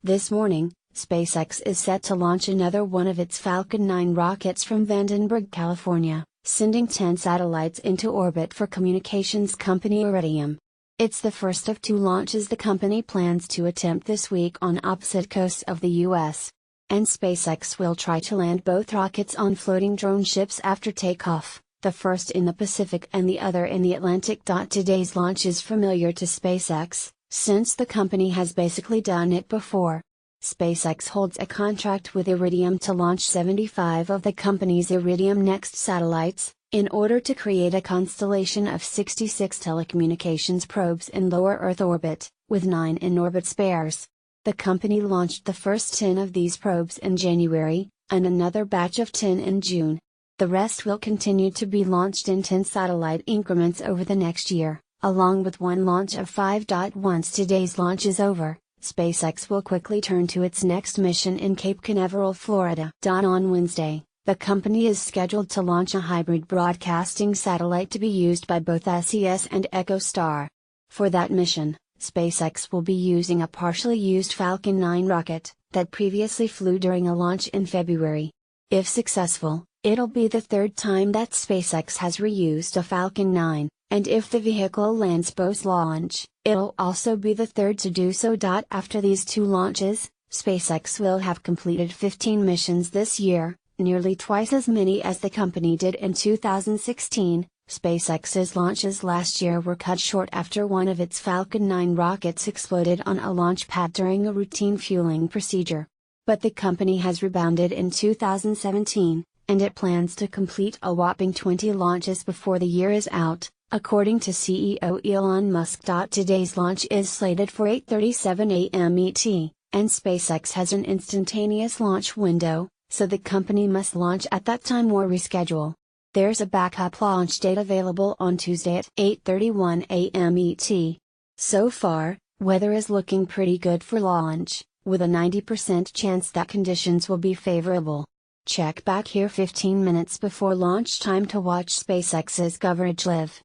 This morning, SpaceX is set to launch another one of its Falcon 9 rockets from Vandenberg, California, sending 10 satellites into orbit for communications company Iridium. It's the first of 2 launches the company plans to attempt this week on opposite coasts of the U.S. And SpaceX will try to land both rockets on floating drone ships after takeoff, the first in the Pacific and the other in the Atlantic. Today's launch is familiar to SpaceX, since the company has basically done it before. SpaceX holds a contract with Iridium to launch 75 of the company's Iridium Next satellites, in order to create a constellation of 66 telecommunications probes in lower Earth orbit, with 9 in-orbit spares. The company launched the first 10 of these probes in January, and another batch of 10 in June. The rest will continue to be launched in 10 satellite increments over the next year, along with one launch of 5. Once today's launch is over, SpaceX will quickly turn to its next mission in Cape Canaveral, Florida. On Wednesday, the company is scheduled to launch a hybrid broadcasting satellite to be used by both SES and EchoStar. For that mission, SpaceX will be using a partially used Falcon 9 rocket, that previously flew during a launch in February. If successful, it'll be the 3rd time that SpaceX has reused a Falcon 9, and if the vehicle lands post-launch, it'll also be the 3rd to do so. After these 2 launches, SpaceX will have completed 15 missions this year, nearly twice as many as the company did in 2016. SpaceX's launches last year were cut short after one of its Falcon 9 rockets exploded on a launch pad during a routine fueling procedure. But the company has rebounded in 2017, and it plans to complete a whopping 20 launches before the year is out, according to CEO Elon Musk. Today's launch is slated for 8:37 a.m. ET, and SpaceX has an instantaneous launch window, so the company must launch at that time or reschedule. There's a backup launch date available on Tuesday at 8:31 a.m. ET. So far, weather is looking pretty good for launch, with a 90% chance that conditions will be favorable. Check back here 15 minutes before launch time to watch SpaceX's coverage live.